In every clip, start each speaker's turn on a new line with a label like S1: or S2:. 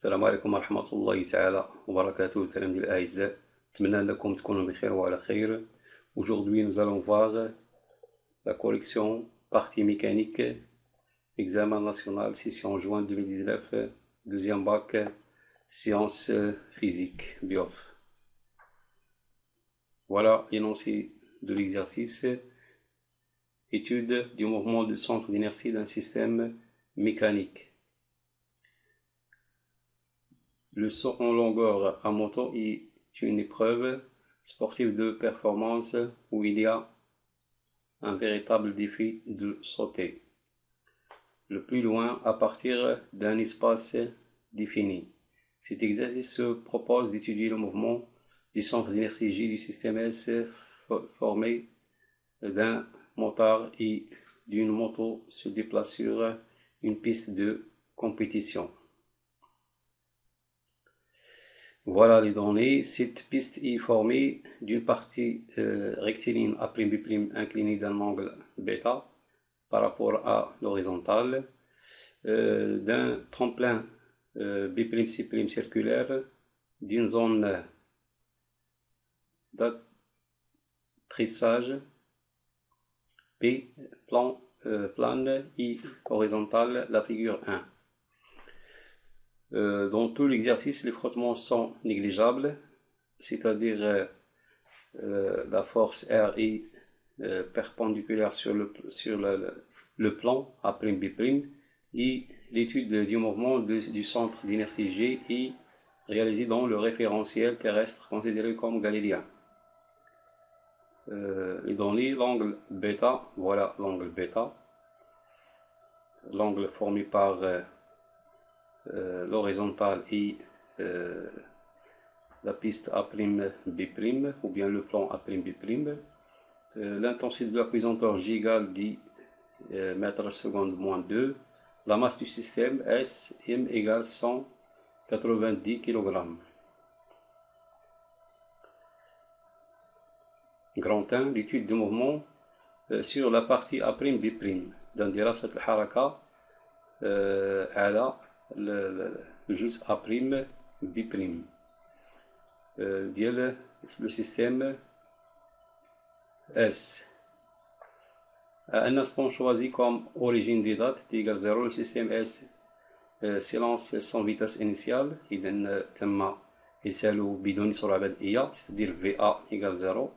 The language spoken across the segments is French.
S1: السلام عليكم ورحمة الله تعالى وبركاته تلاميذ الأعزاء. أتمنى أنكم تكونوا بخير وعلى خير. Aujourd'hui nous allons voir la correction partie mécanique, examen national session juin 2019, deuxième bac, sciences physiques, BIOF. Voilà l'énoncé de l'exercice. Étude du mouvement du centre d'inertie d'un système mécanique. Le saut en longueur à moto est une épreuve sportive de performance où il y a un véritable défi de sauter le plus loin à partir d'un espace défini. Cet exercice se propose d'étudier le mouvement du centre d'inertie J du système S formé d'un motard et d'une moto se déplace sur une piste de compétition. Voilà les données. Cette piste est formée d'une partie rectiligne A'B' inclinée d'un angle bêta par rapport à l'horizontale, d'un tremplin B'C' circulaire, d'une zone d'atterrissage P plane et horizontale, la figure 1. Dans tout l'exercice, les frottements sont négligeables, c'est-à-dire la force R est perpendiculaire sur le plan A'B' et l'étude du mouvement du centre d'inertie G est réalisée dans le référentiel terrestre considéré comme galiléen. Et données, l'angle bêta, voilà l'angle bêta, l'angle formé par l'horizontale et la piste A'B' ou bien le plan A'B'. L'intensité de la pesanteur J égale 10 mètres seconde moins 2. La masse du système S M égale 190 kg. Grand 1, l'étude du mouvement sur la partie A'B'. dans دراسة الحركة على الجزء A'B' ديال le système S. À un instant choisi comme origine des dates t égale 0, le système S s'élance sans vitesse initiale, إذن تم إرساله بدون سرعة بدئية, c'est-à-dire VA égale 0,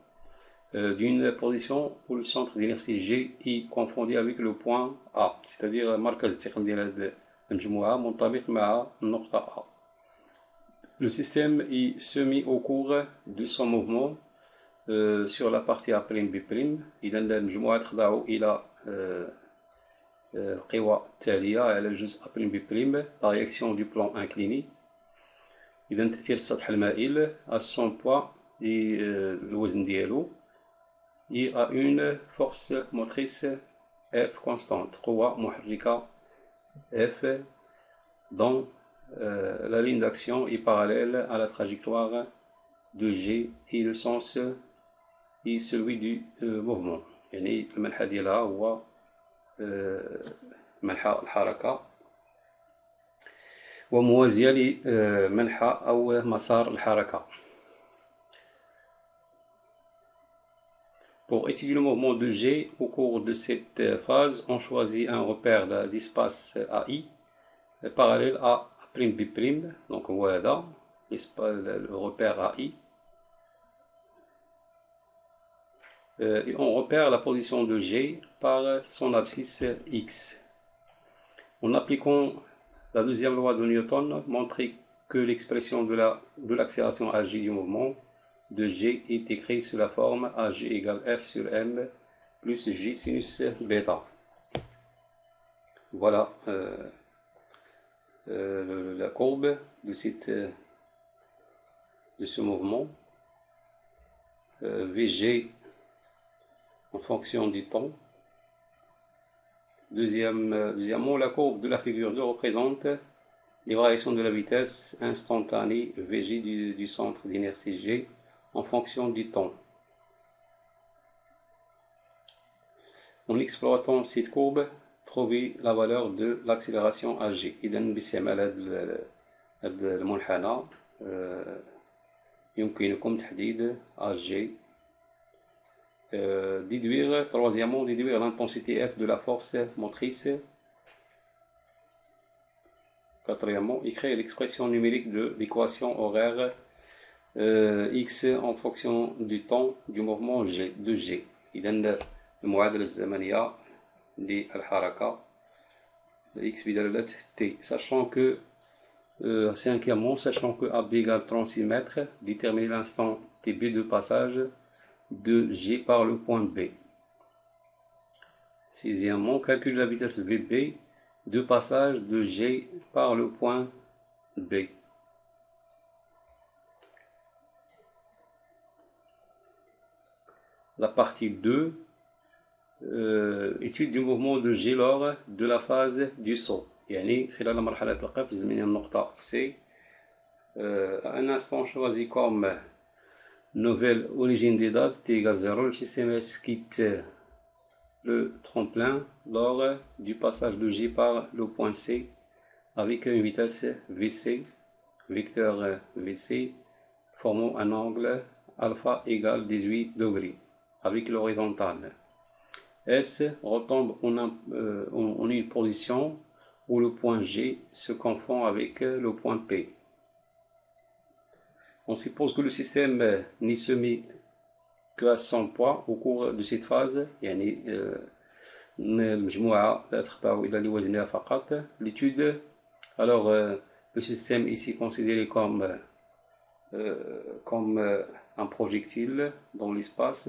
S1: d'une position où le centre d'inertie G est confondu avec le point A, c'est-à-dire مركز الثقل ديال هذه المجموعة منطبق مع النقطة A. Le système est semi au cours de son mouvement sur la partie A'B'. إذا المجموعة تخضع إلى القوى التالية على الجزء A'B', la réaction du plan incliné, إذا تأثير السطح المائل à son poids et الوزن ديالو, et à une force motrice F constante, قوة محركة F, dont la ligne d'action est parallèle à la trajectoire de G et le sens est celui du mouvement. يعني المنحى ديالها هو منحى الحركة وموازية لمنحى أو مسار الحركة. Pour étudier le mouvement de G au cours de cette phase, on choisit un repère d'espace AI parallèle à A'B', donc voilà le repère AI, et on repère la position de G par son abscisse X. En appliquant la deuxième loi de Newton, montrer que l'expression de l'accélération AG du mouvement de G est écrite sous la forme AG égale F sur M plus J sinus bêta. Voilà la courbe de ce mouvement. VG en fonction du temps. Deuxièmement, la courbe de la figure 2 représente les variations de la vitesse instantanée VG du centre d'inertie G en fonction du temps. En exploitant cette courbe, trouver la valeur de l'accélération AG. إذن باستعمال هذه هذا المنحنى يمكنكم تحديد HG. Déduire, troisièmement, déduire l'intensité F de la force motrice. Quatrièmement, écrire l'expression numérique de l'équation horaire X en fonction du temps du mouvement G, de G. إذن المعادلة الزمنية للحركة X بدالة T. Sachant que, cinquièmement, sachant que AB égale 36 mètres, déterminer l'instant TB de passage de G par le point B. Sixièmement, calculer la vitesse VB de passage de G par le point B. La partie 2, étude du mouvement de G lors de la phase du saut. يعني خلال مرحلة القفز من النقطة C. À un instant choisi comme nouvelle origine des dates t égale 0, le système S quitte le tremplin lors du passage de G par le point C avec une vitesse VC, vecteur VC, formant un angle alpha égale 18 degrés avec l'horizontale. S retombe en une position où le point G se confond avec le point P. On suppose que le système n'y se met que à 100 poids au cours de cette phase. يعني المجموعة لا تخضع إلى لوزنها فقط. L'étude, alors le système ici considéré comme un projectile dans l'espace.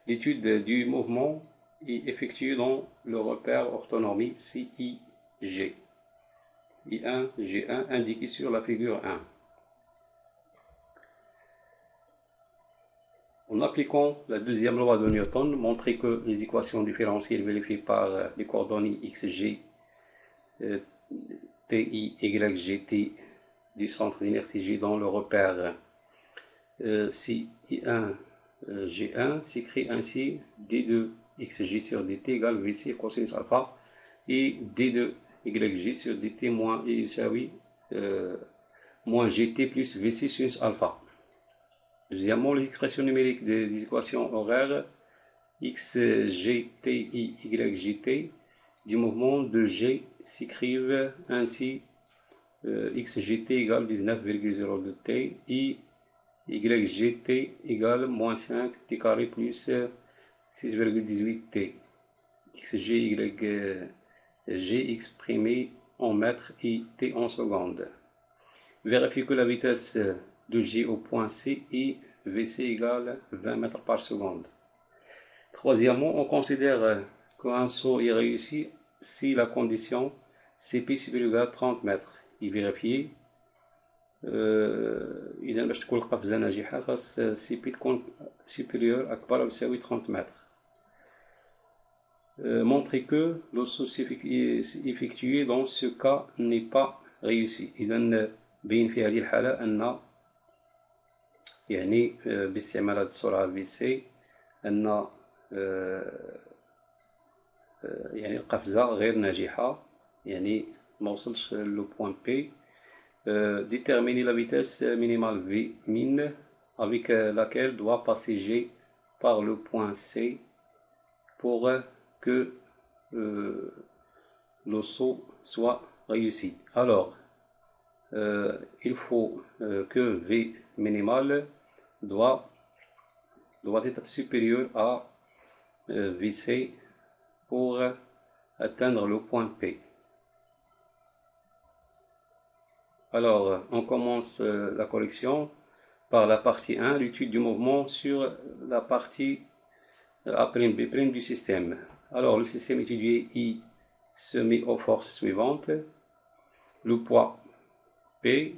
S1: L'étude du mouvement est effectuée dans le repère orthonormé CIG. I1, G1 indiqué sur la figure 1. En appliquant la deuxième loi de Newton, montrer que les équations différentielles vérifiées par les coordonnées xg, ti, ygt du centre d'inertie G dans le repère I1, G1 s'écrit ainsi d2 xg sur dt égale vc cosinus alpha et d2 yg sur dt moins moins gt plus vc sinus alpha. Deuxièmement, les expressions numériques des équations horaires x, g, t, i, y, gt du mouvement de G s'écrivent ainsi xgt égale 19,02 t, i, ygt égale moins 5 t carré plus 6,18 t. xg, g exprimé en mètres et t en secondes. Vérifiez que la vitesse de G au point C et VC égale 20 mètres par seconde. Troisièmement, on considère qu'un saut est réussi si la condition CP supérieure à 30 mètres est vérifiée. إذا باش تكون القفزة ناجحة خاص CP تكون supérieure أكبر أو تساوي 30 mètres. Montrer que le saut effectué dans ce cas n'est pas réussi. إذا بين في هذه الحالة أن يعني باستعمال هذه السرعة VC أن يعني القفزة غير ناجحة يعني ما وصلش لو بوان P. Déterminer la vitesse minimale V min avec laquelle doit passer G par le point C pour que le saut soit réussi. Alors, il faut que V minimal doit être supérieur à VC pour atteindre le point P. Alors, on commence la correction par la partie 1, l'étude du mouvement sur la partie A'B' du système. Alors, le système étudié I se met aux forces suivantes. Le poids P,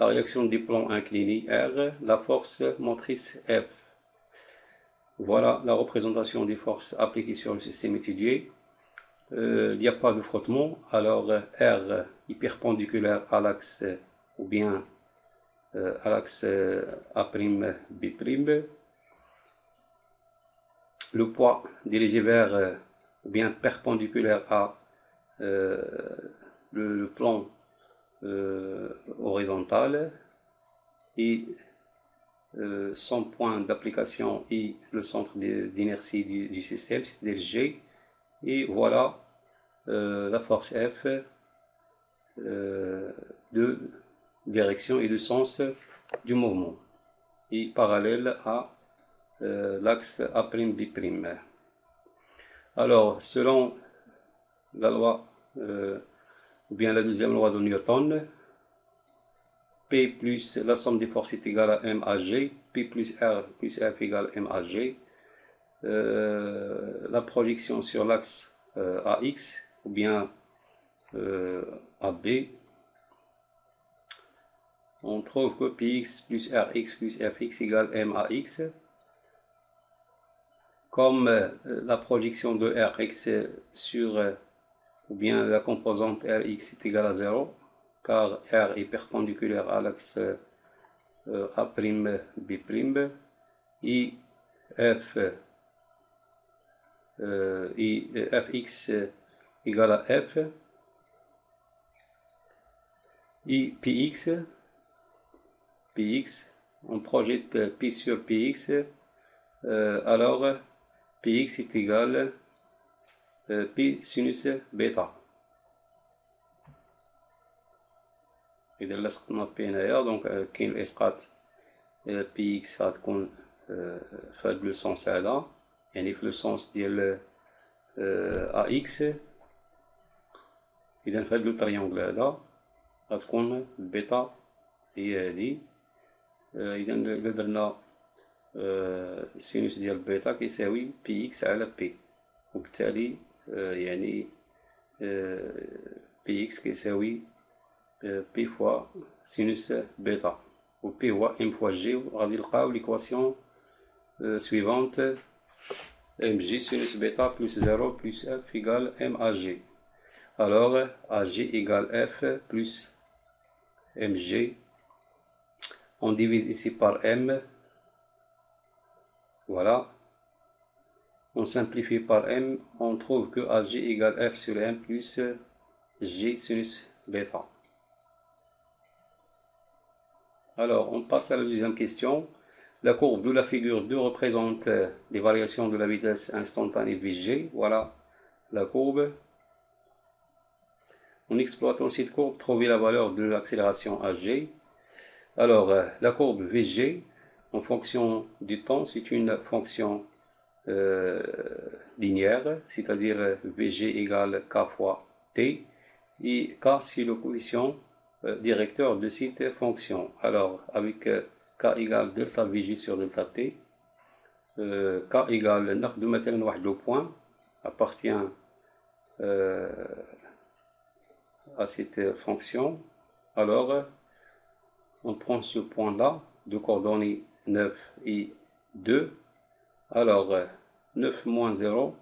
S1: la réaction du plan incliné R, la force motrice F. Voilà la représentation des forces appliquées sur le système étudié. Il n'y a pas de frottement, alors R est perpendiculaire à l'axe ou bien à l'axe A'B'. Le poids dirigé vers ou bien perpendiculaire à le plan horizontale et son point d'application est le centre d'inertie du système, c'est-à-dire G, et voilà la force F de direction et de sens du mouvement, et parallèle à l'axe A'B'. Alors, selon la loi, ou bien la deuxième loi de Newton, P plus la somme des forces est égale à M à G, P plus R plus F égale M à G. La projection sur l'axe AX ou bien AB, on trouve que Px plus Rx plus Fx égale M à X. Comme la projection de Rx sur ou bien la composante Rx est égale à 0, car R est perpendiculaire à l'axe A'B', et Fx égale à F, et Px, on projette P sur Px, alors Px est égal à P sinus bêta. إذا لصقنا P هنايا دونك كاين الإسقاط Px غتكون في هاد لو سونس هذا، يعني في لو سونس ديال AX. إذا في هاد لو تريونغل هذا غتكون بيتا هي هادي. إذا إلا درنا السينوس ديال بيتا كيساوي بي إكس على بي، وبالتالي يعني بي إكس كيساوي بي فوا سينوس بيتا، و بي هو ام فوا جي، وغادي نلقاو ليكواسيون suivante mg sinus bêta plus 0 plus f égale m à g. Alors ag égale f plus mg. On divise ici par m. Voilà. On simplifie par m. On trouve que ag égale f sur m plus g sinus bêta. Alors, on passe à la deuxième question. La courbe de la figure 2 représente les variations de la vitesse instantanée Vg. Voilà la courbe. En exploitant cette courbe, trouver la valeur de l'accélération Ag. Alors, la courbe Vg, en fonction du temps, c'est une fonction linéaire, c'est-à-dire Vg égale k fois t, et k c'est le coefficient directeur de cette fonction. Alors, avec k égale delta Vg sur delta t, k égale ناخدو مثلا واحد لو point appartient à cette fonction. Alors, on prend ce point-là de coordonnées 9 et 2. Alors, 9 moins 0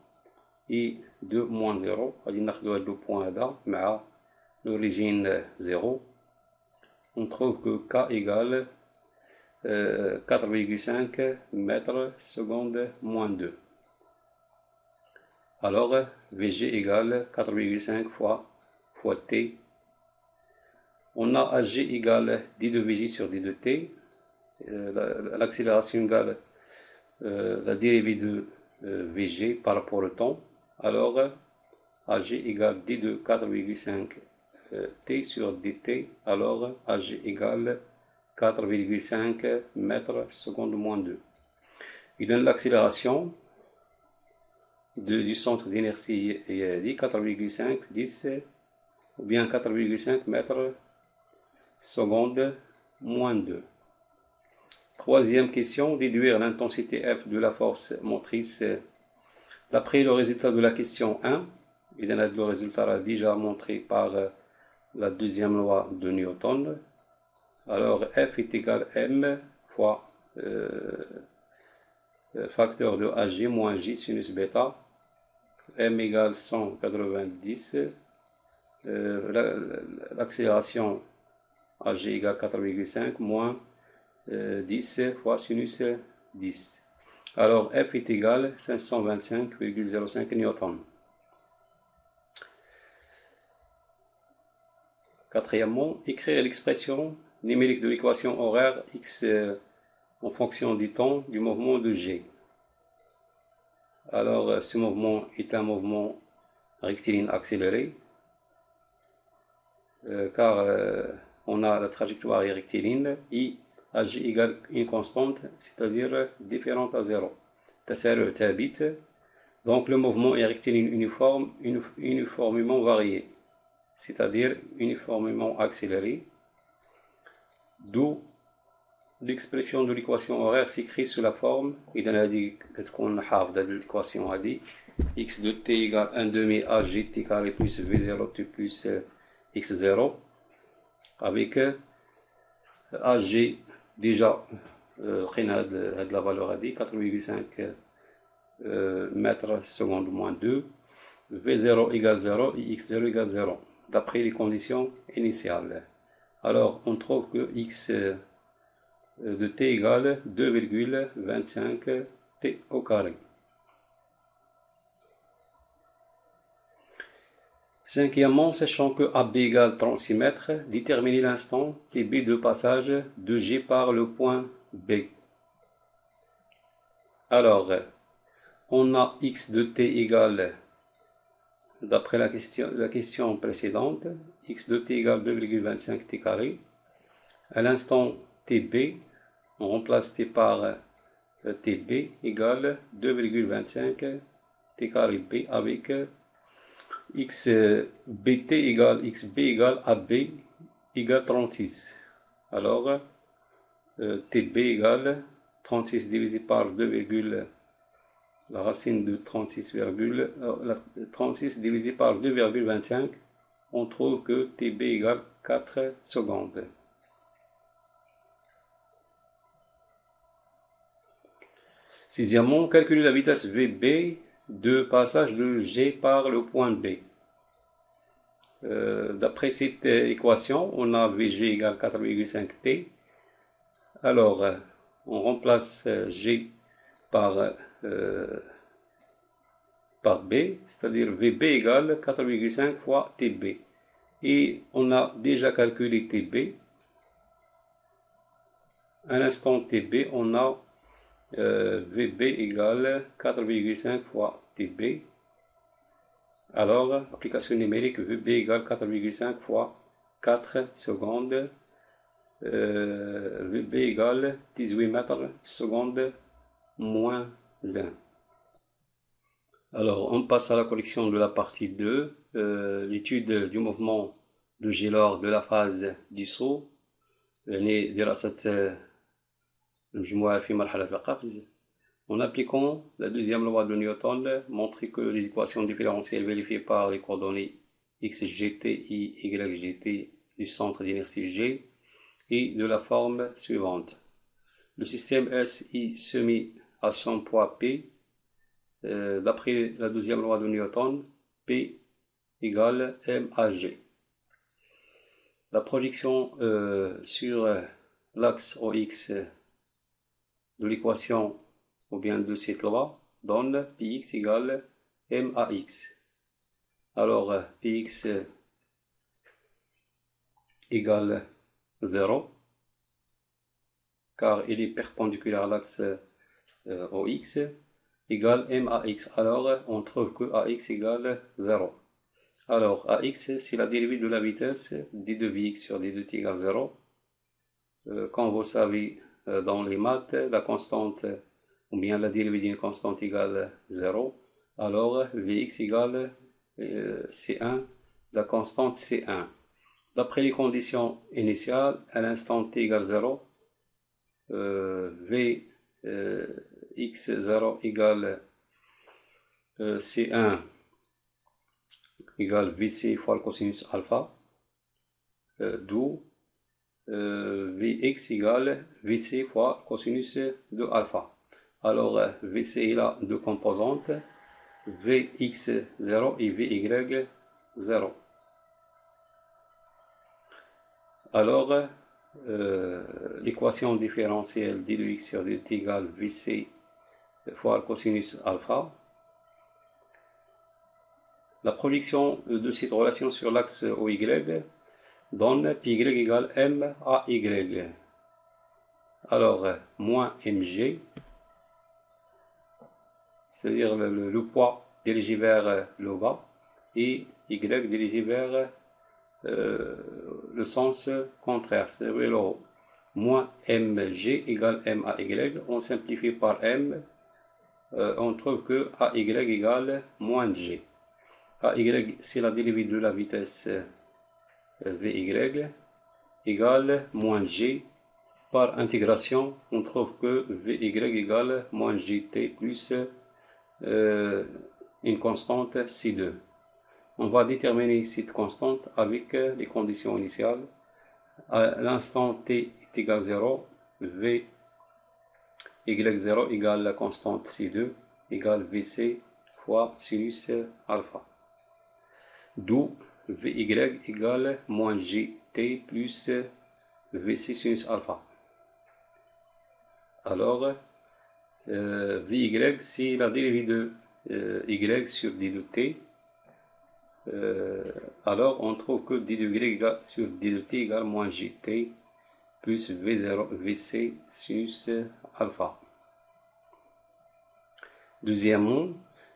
S1: et 2 moins 0. On va dire le point là, mais l'origine 0. On trouve que k égale 4,5 mètres seconde moins 2. Alors, Vg égale 4,5 fois t. On a Ag égale d de Vg sur d de t. L'accélération égale la dérivée de Vg par rapport au temps. Alors, Ag égale d de 4,5 t sur dt. Alors, Ag égale 4,5 mètres seconde moins 2. Il donne l'accélération du centre d'inertie dit 4,5 10 ou bien 4,5 mètres seconde moins 2. Troisième question, déduire l'intensité F de la force motrice d'après le résultat de la question 1. Le résultat est déjà montré par la deuxième loi de Newton. Alors F est égal à M fois facteur de Ag moins J sinus bêta. M égale 190. L'accélération Ag égale 4,5 moins 10 fois sinus 10. Alors F est égal à 525,05 newton. Quatrièmement, écrire l'expression numérique de l'équation horaire x en fonction du temps du mouvement de G. Alors, ce mouvement est un mouvement rectiligne accéléré, car on a la trajectoire rectiligne et AG égale une constante, c'est-à-dire différente à 0. تسارع ثابت. Donc le mouvement est rectiligne uniforme, uniformément varié, c'est-à-dire uniformément accéléré. D'où l'expression de l'équation horaire s'écrit sous la forme, إذا هذه تكون حافظة l'équation هذه x de t égale 1 demi ag t carré plus v0 t plus x0 avec ag déjà لقينا هاد la valeur هذه 4,5 mètres seconde moins 2, v0 égale 0 et x0 égale 0 d'après les conditions initiales. Alors on trouve que x de t égale 2,25 t au carré. Cinquièmement, sachant que AB égale 36 mètres, déterminer l'instant TB de passage de G par le point B. Alors, on a x de t égale, d'après la question précédente, x de t égale 2,25 t carré. À l'instant TB, on remplace t par TB égale 2,25 t carré B avec x bt égale xb égale AB égale 36. Alors, TB égale 36 divisé par 2, la racine de 36, 36 divisé par 2,25, on trouve que TB égale 4 secondes. Sixièmement, calculer la vitesse VB de passage de G par le point B. D'après cette équation, on a VG égale 4,5 T. Alors, on remplace G par B, c'est-à-dire VB égale 4,5 fois TB. Et on a déjà calculé TB. À l'instant TB, on a VB égale 4,5 fois TB. Alors, application numérique, VB égale 4,5 fois 4 secondes. VB égale 18 mètres seconde moins 1. Alors, on passe à la correction de la partie 2, l'étude du mouvement de G lors de la phase du saut. دراسة المجموعة في مرحلة القفز. En appliquant la deuxième loi de Newton, montrer que les équations différentielles vérifiées par les coordonnées xgt et ygt du centre d'inertie G est de la forme suivante. Le système S est soumis à son poids P. D'après la deuxième loi de Newton, P égale MAG. La projection sur l'axe OX de l'équation ou bien de cette loi donne Px égale MAX. Alors Px égale 0 car il est perpendiculaire à l'axe OX égale MAX. Alors on trouve que AX égale 0. Alors AX c'est la dérivée de la vitesse d2Vx sur d2t égale 0. Quand vous savez dans les maths la constante ou bien la dérivée d'une constante égale 0, alors Vx égale C1, la constante C1. D'après les conditions initiales, à l'instant t égale 0, Vx0 égale C1 égale Vc fois le cosinus alpha, d'où Vx égale Vc fois cosinus de alpha. Alors Vc il a deux composantes, Vx0 et Vy0. Alors l'équation différentielle d de x sur dt égale Vc fois le cosinus alpha. La projection de cette relation sur l'axe OY donne Py égale M à Y. Alors, moins Mg, c'est-à-dire le poids dirigé vers le bas, et Y dirigé vers le sens contraire, c'est-à-dire le haut. Moins Mg égale M à Y, on simplifie par M, on trouve que AY égale moins G. AY, c'est la dérivée de la vitesse Vy égale moins G. Par intégration, on trouve que Vy égale moins Gt plus une constante C2. On va déterminer cette constante avec les conditions initiales. À l'instant t est égal à 0, V y0 égale la constante C2 égale Vc fois sinus alpha. D'où Vy égale moins Gt plus Vc sinus alpha. Alors, Vy, c'est la dérivée de y sur d de t. Alors, on trouve que d de y sur d de t égale moins gt plus v0, vc sinus alpha. Deuxièmement,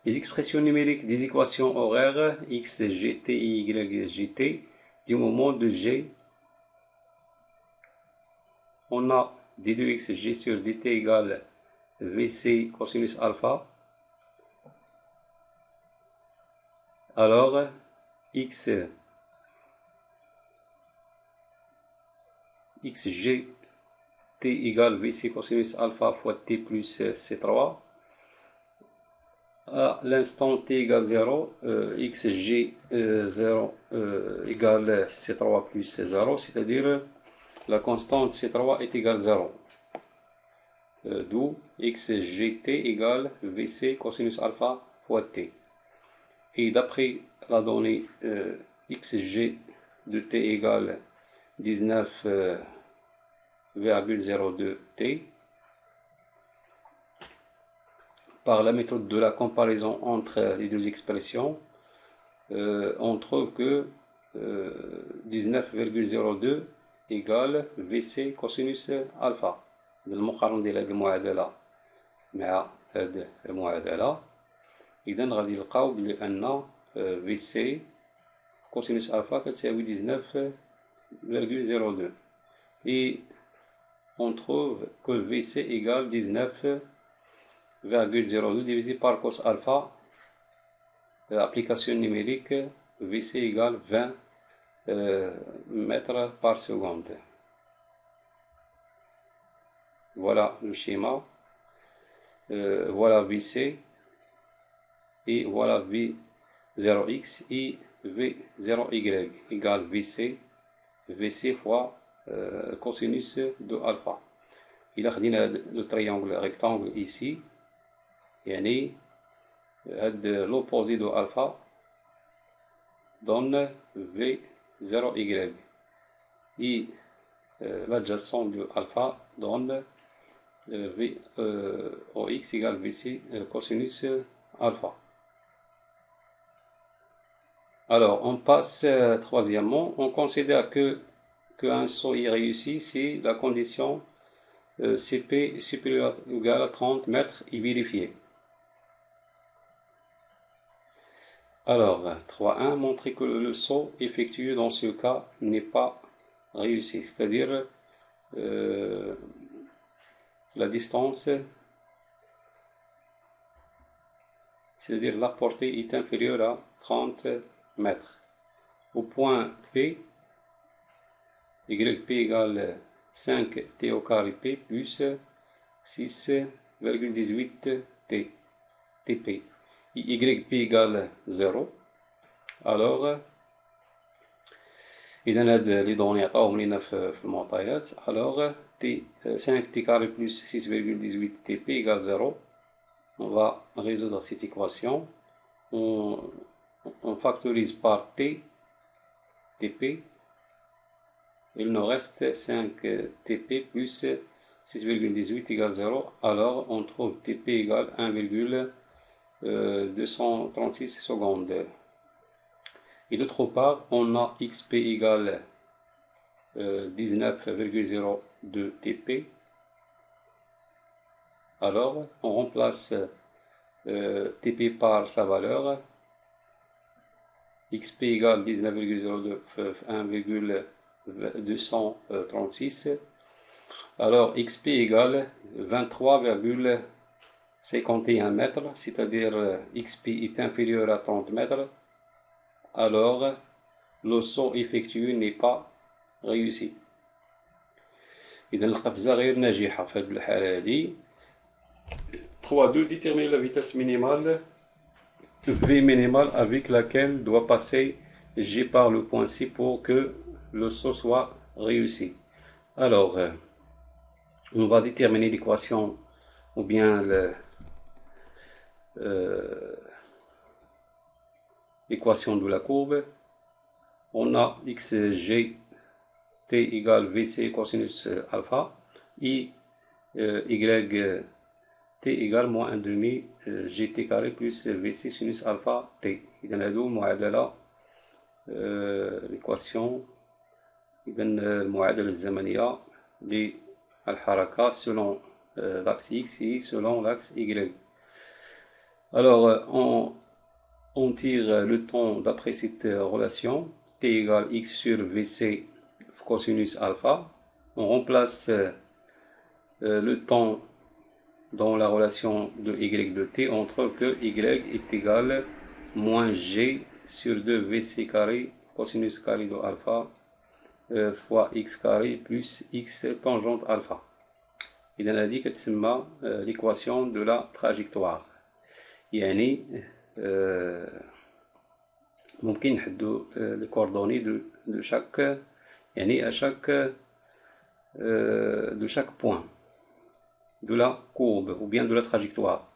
S1: les expressions numériques des équations horaires x, gt et y, gt du moment de g, on a d de x, g sur dt égale vc cosinus alpha. Alors, xg t égale vc cosinus alpha fois t plus c3. À l'instant t égale 0, xg0 égale c3 plus c0, c'est-à-dire la constante c3 est égale 0. D'où xgt égale vc cosinus alpha fois t. Et d'après la donnée xg de t égale 19,02 t, par la méthode de la comparaison entre les deux expressions, on trouve que 19,02 égale vc cosinus alpha. بالمقارنة ديال هذه المعادلة مع هذه المعادلة، إذا غادي نلقاو بلي أن vc cosinus alpha كتساوي 19,02 et on trouve que vc égale 19,02 divisé par cos alpha. Application numérique, vc égale 20 mètres par seconde. Voilà le schéma. Voilà vc et voilà v0x et v0y égale vc fois cosinus de alpha. Il a le triangle rectangle ici, يعني l'opposé de alpha donne v0y et l'adjacent de alpha donne Ox égale vc cosinus alpha. Alors, on passe troisièmement, on considère qu'un saut est réussi si la condition Cp supérieur ou égal à 30 mètres est vérifiée. Alors, 3.1, montrer que le saut effectué dans ce cas n'est pas réussi, c'est-à-dire la distance, c'est-à-dire la portée est inférieure à 30 mètres. Au point P, yp égale 5t au carré p plus 6,18 t, tp. Yp égale 0. Alors, إذا هاد لي دوني عطاوهم لينا في المعطيات. Alors, 5t carré plus 6,18 tp égale 0. On va résoudre cette équation. On factorise par t, tp. Il nous reste 5 tp plus 6,18 égale 0. Alors, on trouve tp égale 1,236 secondes. Et d'autre part, on a xp égale 19,02 TP. Alors, on remplace TP par sa valeur. XP égale 19,02 1,236. Alors, XP égale 23,51 mètres, c'est-à-dire XP est inférieur à 30 mètres. Alors, le saut effectué n'est pas réussi. إذا القفزة غير ناجحة في هذه الحالة هذه. 3.2 détermine la vitesse minimale V minimale avec laquelle doit passer G par le point C pour que le saut soit réussi. Alors, on va déterminer l'équation ou bien l'équation de la courbe. On a xg t égale vc cosinus alpha et y t égale moins 1 demi gt carré plus vc sinus alpha t. إذا هادو معادلة l'équation إذا المعادلة الزمنية للحركة selon l'axe x et selon l'axe y. Alors on tire le temps d'après cette relation t égale x sur vc cosinus alpha. On remplace le temps dans la relation de y de t, on trouve que y est égal moins g sur 2 vc carré cosinus carré de alpha fois x carré plus x tangente alpha. إذا هذه كتسمى l'équation de la trajectoire. يعني ممكن نحدو les coordonnées de chaque يعني à chaque de chaque point de la courbe ou bien de la trajectoire.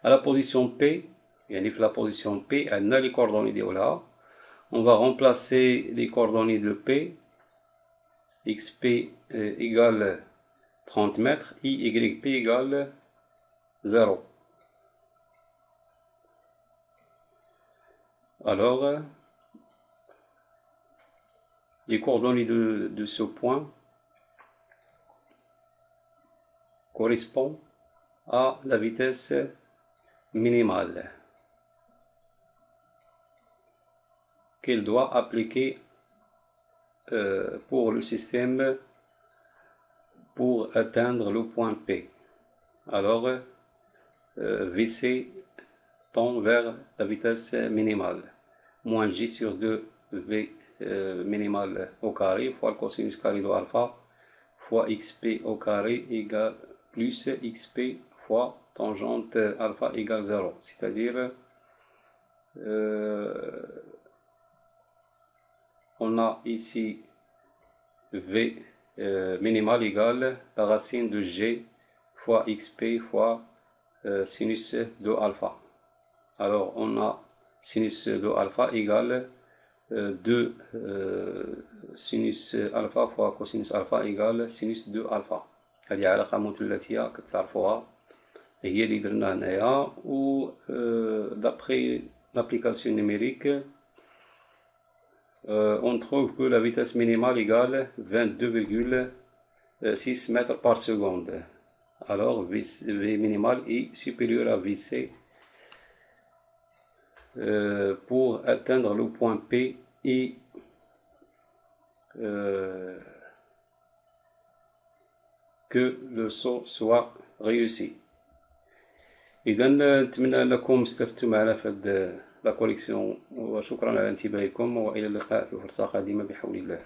S1: À la position P, يعني في la position P, on a les coordonnées ديالها. On va remplacer les coordonnées de P, xp égale 30 mètres et yp égale 0. Alors, les coordonnées de ce point correspondent à la vitesse minimale qu'elle doit appliquer pour le système pour atteindre le point P. Alors, Vc tend vers la vitesse minimale, moins G sur 2 V minimale au carré fois le cosinus carré de alpha fois xp au carré égale plus xp fois tangente alpha égale 0. C'est-à-dire, on a ici V minimal égale la racine de G fois xp fois sinus de alpha. Alors, on a sinus de alpha égale 2 sinus alpha fois cosinus alpha égale sinus 2 alpha. هذه علاقة مثلثية كتعرفوها هي اللي درنا هنايا و d'après l'application numérique on trouve que la vitesse minimale égale 22,6 mètres par seconde. Alors V minimal est supérieur à Vc pour atteindre le point P et que le saut soit réussi. إذا نتمنى أنكم استفدتوا معنا في هذه لا كوليكسيون وشكرا على انتباهكم وإلى اللقاء في فرصة قادمة بحول الله.